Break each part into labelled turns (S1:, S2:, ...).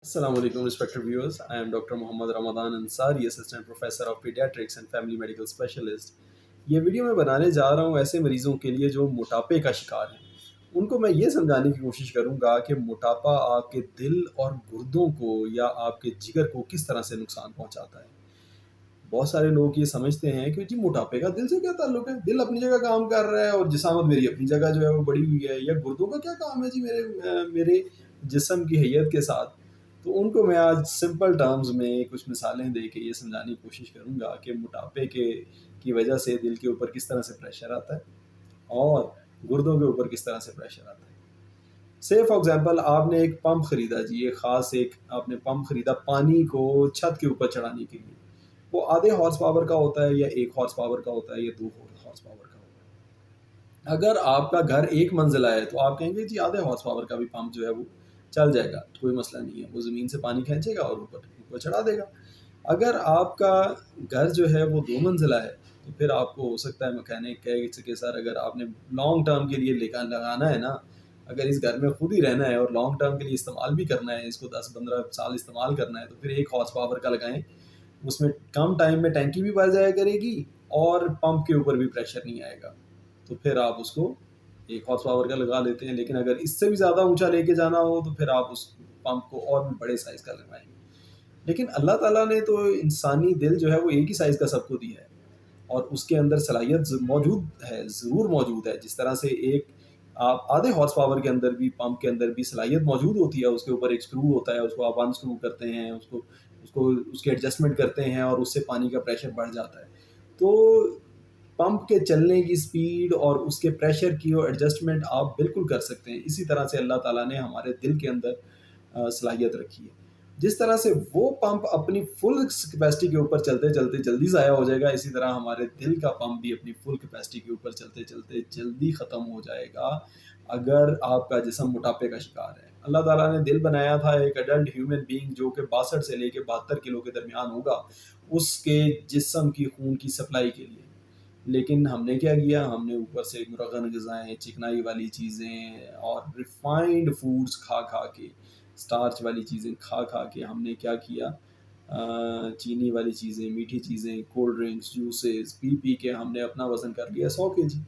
S1: Assalamu alaikum, respected viewers. I am Dr. Mohammad Ramadan Ansari, Assistant Professor of Pediatrics and Family Medical Specialist. ये video मैं बनाने जा रहा हूँ ऐसे मरीज़ों के लिए जो मोटापे का शिकार हैं। उनको मैं ये समझाने की कोशिश करूँगा कि मोटापा आपके दिल और गुर्दों को या आपके जिगर को किस तरह से नुकसान पहुँचाता है। बहुत सारे लोग ये समझते हैं कि जी मोटापे का दिल से क्या ताल्लुक है, दिल अपनी जगह काम कर रहा है और जिसामत मेरी अपनी जगह जो है वो बड़ी हुई है, या गुर्दों का क्या काम है जी मेरे जिस्म की हैयत के साथ। तो उनको मैं आज सिंपल टर्म्स में कुछ मिसालें दे के ये समझाने की कोशिश करूँगा कि मोटापे के की वजह से दिल के ऊपर किस तरह से प्रेशर आता है और गुर्दों के ऊपर किस तरह से प्रेशर आता है। से फॉर एग्जांपल आपने एक पंप खरीदा जी, एक ख़ास एक आपने पंप खरीदा पानी को छत के ऊपर चढ़ाने के लिए। वो आधे हॉर्स पावर का होता है या 1 हॉर्स पावर का होता है या 2 हॉर्स पावर का होता है। अगर आपका घर एक मंजिला है तो आप कहेंगे जी आधे हॉर्स पावर का भी पंप जो है वो चल जाएगा, कोई मसला नहीं है, वो ज़मीन से पानी खींचेगा और ऊपर ऊपर चढ़ा देगा। अगर आपका घर जो है वो 2 मंजिला है तो फिर आपको हो सकता है मैकेनिक कहे कि सर अगर आपने लॉन्ग टर्म के लिए लेकर लगाना है ना, अगर इस घर में खुद ही रहना है और लॉन्ग टर्म के लिए इस्तेमाल भी करना है, इसको 10-15 साल इस्तेमाल करना है, तो फिर 1 हॉर्स पावर का लगाएं। उसमें कम टाइम में टैंकी भी भर जाया करेगी और पंप के ऊपर भी प्रेशर नहीं आएगा। तो फिर आप उसको 1 हॉर्स पावर का लगा लेते हैं। लेकिन अगर इससे भी ज़्यादा ऊंचा लेके जाना हो तो फिर आप उस पंप को और भी बड़े साइज़ का लगवाएंगे। लेकिन अल्लाह ताला ने तो इंसानी दिल जो है वो एक ही साइज़ का सबको दिया है और उसके अंदर सलाहियत मौजूद है, ज़रूर मौजूद है। जिस तरह से एक आप आधे हॉर्स पावर के अंदर भी पंप के अंदर भी सलाहियत मौजूद होती है, उसके ऊपर एक स्क्रू होता है, उसको आप अनस्क्रू करते हैं, उसको उसको उसकी एडजस्टमेंट करते हैं और उससे पानी का प्रेशर बढ़ जाता है। तो पंप के चलने की स्पीड और उसके प्रेशर की एडजस्टमेंट आप बिल्कुल कर सकते हैं। इसी तरह से अल्लाह ताला ने हमारे दिल के अंदर सलाहियत रखी है। जिस तरह से वो पंप अपनी फुल कैपेसिटी के ऊपर चलते चलते जल्दी ज़ाया हो जाएगा, इसी तरह हमारे दिल का पंप भी अपनी फुल कैपेसिटी के ऊपर चलते चलते जल्दी ख़त्म हो जाएगा अगर आपका जिस्म मोटापे का शिकार है। अल्लाह ताला ने दिल बनाया था एक एडल्ट ह्यूमन बीइंग जो कि 62 से लेके 72 किलो के दरमियान होगा, उसके जिस्म की खून की सप्लाई के लिए। लेकिन हमने क्या किया, हमने ऊपर से मुरगन ग़िज़ाएँ, चिकनाई वाली चीज़ें और रिफ़ाइंड फूड्स खा खा के, स्टार्च वाली चीज़ें खा खा के हमने क्या किया, चीनी वाली चीज़ें, मीठी चीज़ें, cold drinks, juices P P के हमने अपना वज़न कर लिया 100 केजी।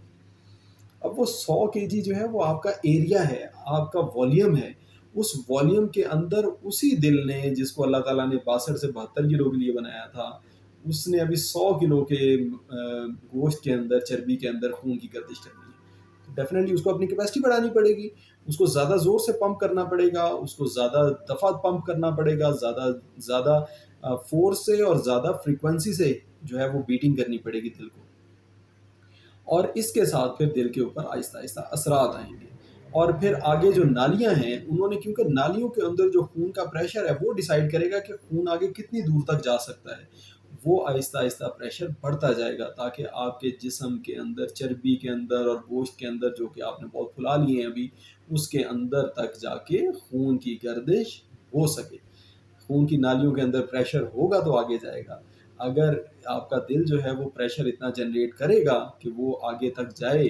S1: अब वो 100 केजी जो है वो आपका एरिया है, आपका वॉल्यूम है। उस वॉल्यूम के अंदर उसी दिल ने जिसको अल्लाह ताला ने 62 से 72 किलो के लिए बनाया था, उसने अभी 100 किलो के गोश्त के अंदर, चर्बी के अंदर खून की गर्दिश करनी है। तो डेफ़िनेटली उसको अपनी कैपेसिटी बढ़ानी पड़ेगी, उसको ज़्यादा ज़ोर से पंप करना पड़ेगा, उसको ज़्यादा दफ़ा पंप करना पड़ेगा, ज़्यादा ज़्यादा फ़ोर्स से और ज़्यादा फ्रीक्वेंसी से जो है वो बीटिंग करनी पड़ेगी दिल को। और इसके साथ फिर दिल के ऊपर आहिस्ता-आहिस्ता असरात आएँगे। और फिर आगे जो नालियाँ हैं, उन्होंने क्योंकि नालियों के अंदर जो खून का प्रेशर है, वो डिसाइड करेगा कि खून आगे कितनी दूर तक जा सकता है। वो आहिस्ता-आहिस्ता प्रेशर बढ़ता जाएगा ताकि आपके जिस्म के अंदर, चर्बी के अंदर और गोश्त के अंदर जो कि आपने बहुत फुला लिए हैं अभी, उसके अंदर तक जाके खून की गर्दिश हो सके। खून की नालियों के अंदर प्रेशर होगा तो आगे जाएगा। अगर आपका दिल जो है वो प्रेशर इतना जनरेट करेगा कि वो आगे तक जाए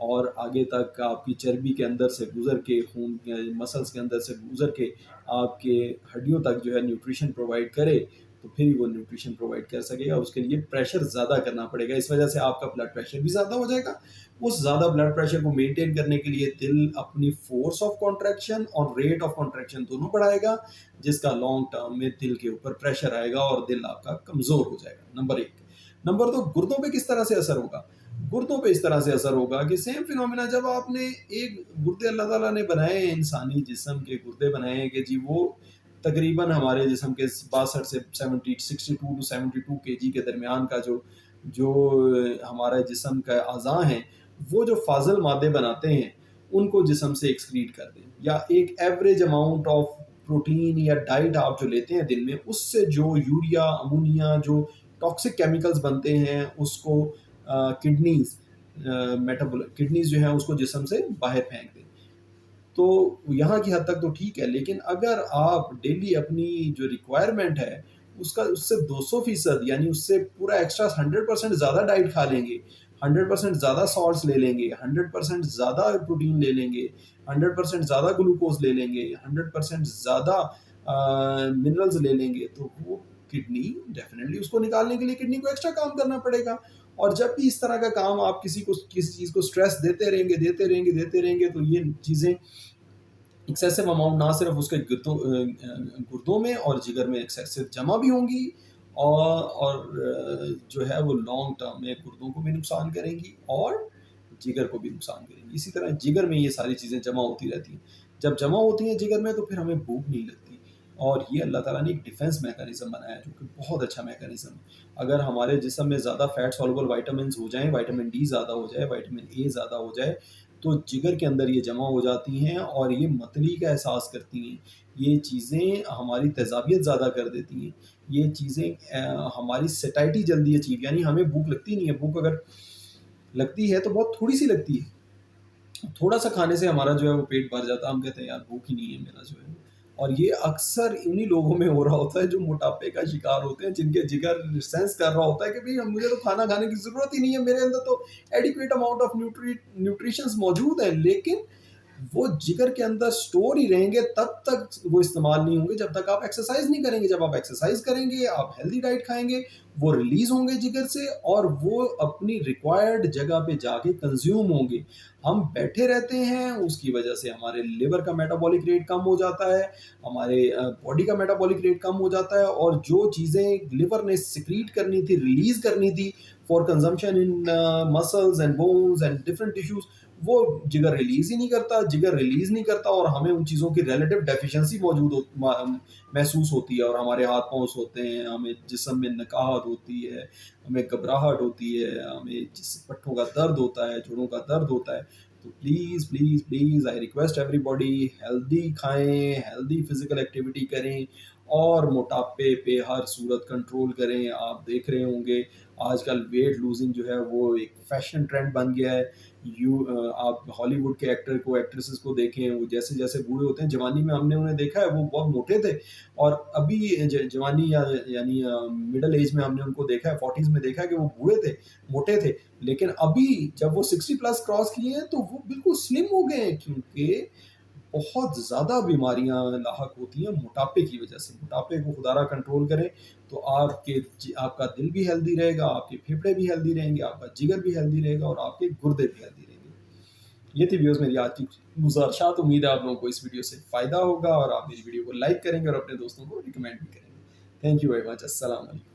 S1: और आगे तक आपकी चर्बी के अंदर से गुज़र के, खून मसल्स के अंदर से गुज़र के आपके हड्डियों तक जो है न्यूट्रिशन प्रोवाइड करे, तो फिर ही वो न्यूट्रिशन प्रोवाइड कर सकेगा। उसके लिए प्रेशर ज़्यादा करना पड़ेगा। इस वजह से आपका ब्लड प्रेशर भी ज़्यादा हो जाएगा। उस ज़्यादा ब्लड प्रेशर को मेंटेन करने के लिए दिल अपनी फोर्स ऑफ कॉन्ट्रैक्शन और रेट ऑफ कॉन्ट्रैक्शन दोनों बढ़ाएगा, जिसका लॉन्ग टर्म में दिल के ऊपर प्रेशर आएगा और दिल आपका कमज़ोर हो जाएगा। नंबर 1। नंबर 2, गुर्दों पे किस तरह से असर होगा? गुर्दों पे इस तरह से असर होगा कि सेम फिनोमिना, जब आपने एक गुर्दे अल्लाह ताला ने बनाए हैं, इंसानी जिस्म के गुर्दे बनाए हैं कि जी वो तकरीबन हमारे जिस्म के 62 से 70 62 टू 72 केजी के दरमियान का जो जो हमारा जिस्म का अज़ा हैं, वो जो फाज़िल मादे बनाते हैं, उनको जिस्म से एक्सक्रीट कर दें, या एक एवरेज अमाउंट ऑफ प्रोटीन या डाइट आप जो लेते हैं दिन में, उससे जो यूरिया, अमोनिया, जो टॉक्सिक केमिकल्स बनते हैं, उसको किडनीज़ किडनीज़ जो है उसको जिस्म से बाहर फेंक दें। तो यहाँ की हद तक तो ठीक है, लेकिन अगर आप डेली अपनी जो रिक्वायरमेंट है उसका उससे 200% यानी उससे पूरा एक्स्ट्रा 100% ज़्यादा डाइट खा लेंगे, 100% ज़्यादा सॉल्ट्स ले लेंगे, 100% ज़्यादा प्रोटीन ले लेंगे, 100% ज़्यादा ग्लूकोज ले लेंगे, 100% ज़्यादा منرلز لے لیں گے تو وہ کڈنی ڈیفینیٹلی اس کو نکالنے کے لیے کڈنی کو ایکسٹرا کام کرنا پڑے گا. اور جب بھی اس طرح کا کام آپ کسی چیز کو اسٹریس دیتے رہیں گے تو یہ چیزیں ایکسیسو اماؤنٹ نہ صرف اس کے گردوں میں اور جگر میں ایکسیسو جمع بھی ہوں گی اور جو ہے وہ لانگ ٹرم میں گردوں کو بھی نقصان کریں گی اور جگر کو بھی نقصان کریں گی. اسی طرح جگر میں یہ ساری چیزیں جمع ہوتی رہتی ہیں. جب جمع ہوتی ہیں جگر میں تو پھر ہمیں بھوک نہیں لگتی. اور یہ اللہ تعالیٰ نے ایک ڈیفینس میکانزم بنایا ہے جو کہ بہت اچھا میکانزم ہے. اگر ہمارے جسم میں زیادہ فیٹ سولوبل وائٹامنس ہو جائیں, وائٹامن ڈی زیادہ ہو جائے, وائٹامن اے زیادہ ہو جائے, تو جگر کے اندر یہ جمع ہو جاتی ہیں اور یہ متلی کا احساس کرتی ہیں. یہ چیزیں ہماری تیزابیت زیادہ کر دیتی ہیں. یہ چیزیں ہماری سیٹائٹی جلدی اچیو, یعنی ہمیں بھوک لگتی نہیں ہے. بھوک اگر لگتی ہے تو بہت تھوڑی سی لگتی ہے. تھوڑا سا کھانے سے ہمارا جو ہے وہ پیٹ بھر جاتا ہے. ہم کہتے ہیں یار بھوک ہی نہیں ہے میرا جو ہے. اور یہ اکثر انہی لوگوں میں ہو رہا ہوتا ہے جو موٹاپے کا شکار ہوتے ہیں, جن کے جگر سینس کر رہا ہوتا ہے کہ بھئی مجھے تو کھانا کھانے کی ضرورت ہی نہیں ہے, میرے اندر تو ایڈیکویٹ اماؤنٹ آف نیوٹریشنز موجود ہیں, لیکن وہ جگر کے اندر سٹور ہی رہیں گے تب تک وہ استعمال نہیں ہوں گے جب تک آپ ایکسرسائز نہیں کریں گے. جب آپ ایکسرسائز کریں گے, آپ ہیلدی ڈائٹ کھائیں گے, وہ ریلیز ہوں گے جگر سے اور وہ اپنی ریکوائرڈ جگہ پہ جا کے کنزیوم ہوں گے. ہم بیٹھے رہتے ہیں, اس کی وجہ سے ہمارے لیور کا میٹابولک ریٹ کم ہو جاتا ہے, ہمارے باڈی کا میٹابولک ریٹ کم ہو جاتا ہے, اور جو چیزیں لیور نے سیکریٹ کرنی تھی, ریلیز کرنی تھی for consumption in muscles and bones and different tissues, وہ جگر ریلیز ہی نہیں کرتا. جگر ریلیز نہیں کرتا اور ہمیں ان چیزوں کی ریلیٹو ڈیفیشنسی محسوس ہوتی ہے, اور ہمارے ہاتھ پاؤں ہوتے ہیں, ہمیں جسم میں نکاہت ہوتی ہے, ہمیں گھبراہٹ ہوتی ہے, ہمیں پٹھوں کا درد ہوتا ہے, جوڑوں کا درد ہوتا ہے. تو please please please I request every body, healthy کھائیں, ہیلدی فزیکل ایکٹیویٹی کریں اور موٹاپے پہ ہر صورت کنٹرول کریں. آپ دیکھ رہے ہوں گے آج کل ویٹ لوزنگ جو ہے وہ ایک فیشن ٹرینڈ بن گیا ہے. آپ ہالی ووڈ کے ایکٹر کو, ایکٹریسز کو دیکھیں, وہ جیسے جیسے بوڑھے ہوتے ہیں, جوانی میں ہم نے انہیں دیکھا ہے وہ بہت موٹے تھے, اور ابھی جوانی یعنی مڈل ایج میں ہم نے ان کو دیکھا ہے, 40s میں دیکھا ہے کہ وہ بوڑھے تھے, موٹے تھے, لیکن ابھی جب وہ 60+ کراس کیے ہیں تو وہ بالکل سلم ہو گئے ہیں, کیونکہ بہت زیادہ بیماریاں لاحق ہوتی ہیں موٹاپے کی وجہ سے. موٹاپے کو خدا را کنٹرول کریں تو آپ کا دل بھی ہیلدی رہے گا, آپ کے پھیپھڑے بھی ہیلدی رہیں گے, آپ کا جگر بھی ہیلدی رہے گا, اور آپ کے گردے بھی ہیلدی رہیں گے. یہ تھی ویوز میری آج کی گزارشات. امید ہے آپ لوگوں کو اس ویڈیو سے فائدہ ہوگا اور آپ میری ویڈیو کو لائک کریں گے اور اپنے دوستوں کو ریکمینڈ بھی کریں گے. Thank you very much. السلام علیکم.